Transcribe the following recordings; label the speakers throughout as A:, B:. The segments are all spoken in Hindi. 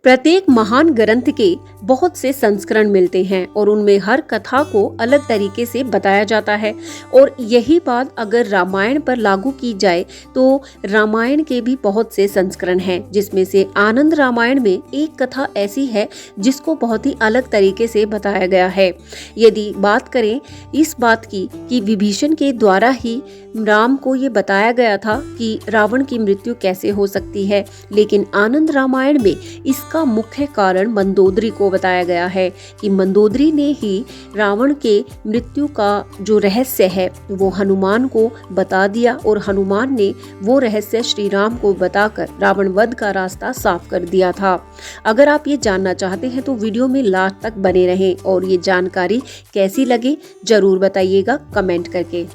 A: प्रत्येक महान ग्रंथ के बहुत से संस्करण मिलते हैं और उनमें हर कथा को अलग तरीके से बताया जाता है। और यही बात अगर रामायण पर लागू की जाए तो रामायण के भी बहुत से संस्करण हैं, जिसमें से आनंद रामायण में एक कथा ऐसी है जिसको बहुत ही अलग तरीके से बताया गया है। यदि बात करें इस बात की कि विभीषण के द्वारा ही राम को ये बताया गया था कि रावण की मृत्यु कैसे हो सकती है, लेकिन आनंद रामायण में इसका मुख्य कारण मंदोदरी को बताया गया है कि मंदोदरी ने ही रावण के मृत्यु का जो रहस्य है वो हनुमान को बता दिया और हनुमान ने वो रहस्य श्री राम को बताकर रावण वध का रास्ता साफ कर दिया था। अगर आप ये जानना चाहते हैं तो वीडियो में लास्ट तक बने रहें और ये जानकारी कैसी लगी जरूर बताइएगा कमेंट करके।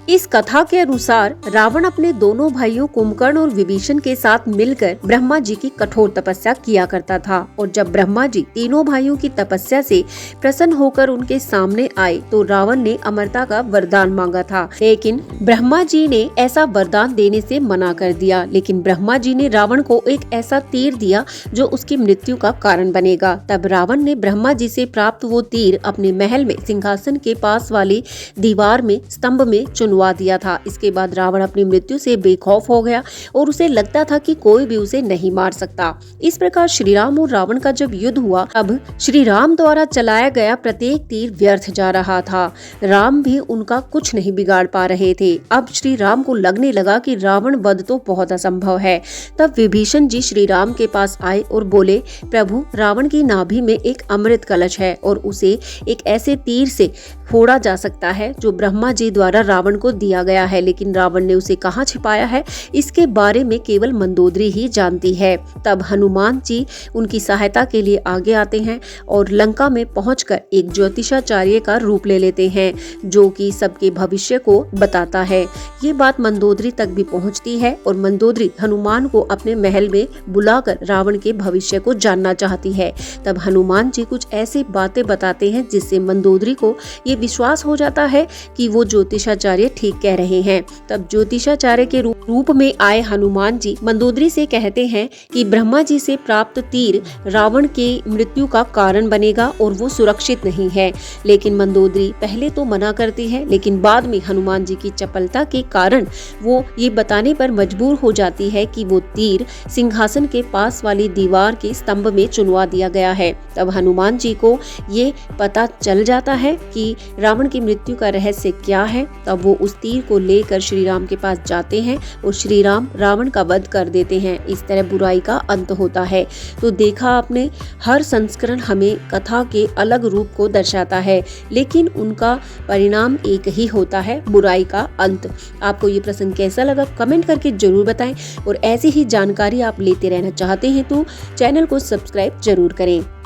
A: इस कथा के अनुसार रावण अपने दोनों भाइयों कुंभकर्ण और विभीषण के साथ मिलकर ब्रह्मा जी की कठोर तपस्या किया करता था और जब ब्रह्मा जी तीनों भाइयों की तपस्या से प्रसन्न होकर उनके सामने आए तो रावण ने अमरता का वरदान मांगा था, लेकिन ब्रह्मा जी ने ऐसा वरदान देने से मना कर दिया। लेकिन ब्रह्मा जी ने रावण को एक ऐसा तीर दिया जो उसकी मृत्यु का कारण बनेगा। तब रावण ने ब्रह्मा जी से प्राप्त वो तीर अपने महल में सिंहासन के पास वाली दीवार में स्तंभ में चुनवा दिया था। इसके बाद रावण अपनी मृत्यु से बेखौफ हो गया और उसे लगता था कि कोई भी उसे नहीं मार सकता। इस प्रकार श्री राम और रावण का जब युद्ध हुआ, अब श्री राम द्वारा चलाया गया प्रत्येक तीर व्यर्थ जा रहा था। राम भी उनका कुछ नहीं बिगाड़ पा रहे थे। अब श्री राम को लगने लगा कि रावण वध तो बहुत असंभव है। तब विभीषण जी श्री राम के पास आए और बोले, प्रभु, रावण की नाभि में एक अमृत कलश है और उसे एक ऐसे तीर से फोड़ा जा सकता है जो ब्रह्मा जी द्वारा रावण को दिया गया है, लेकिन रावण ने उसे कहाँ छिपाया है इसके बारे में केवल मंदोदरी ही जानती है। तब हनुमान जी उनकी सहायता के लिए आगे आते हैं और लंका में पहुंचकर एक ज्योतिषाचार्य का रूप ले लेते हैं जो कि सबके भविष्य को बताता है। ये बात मंदोदरी तक भी पहुंचती है और मंदोदरी हनुमान को अपने महल में बुलाकर रावण के भविष्य को जानना चाहती है। तब हनुमान जी कुछ ऐसी बातें बताते हैं जिससे मंदोदरी को ये विश्वास हो जाता है कि वो ज्योतिषाचार्य ठीक कह रहे हैं। तब ज्योतिषाचार्य के रूप में आए हनुमान जी मंदोदरी से कहते हैं कि ब्रह्मा जी से प्राप्त तीर रावण के मृत्यु का कारण बनेगा और वो सुरक्षित नहीं है। लेकिन मंदोदरी पहले तो मना करती है, लेकिन बाद में हनुमान जी की चपलता के कारण वो ये बताने पर मजबूर हो जाती है कि वो तीर सिंहासन के पास वाली दीवार के स्तंभ में चुनवा दिया गया है। तब हनुमान जी को ये पता चल जाता है कि रावण की मृत्यु का रहस्य क्या है। तब वो उस तीर को लेकर श्री राम के पास जाते हैं और श्री राम रावण का वध कर देते हैं। इस तरह बुराई का अंत होता है। तो देखा आपने, हर संस्करण हमें कथा के अलग रूप को दर्शाता है, लेकिन उनका परिणाम एक ही होता है, बुराई का अंत। आपको ये प्रसंग कैसा लगा कमेंट करके जरूर बताएं और ऐसी ही जानकारी आप लेते रहना चाहते हैं तो चैनल को सब्सक्राइब जरूर करें।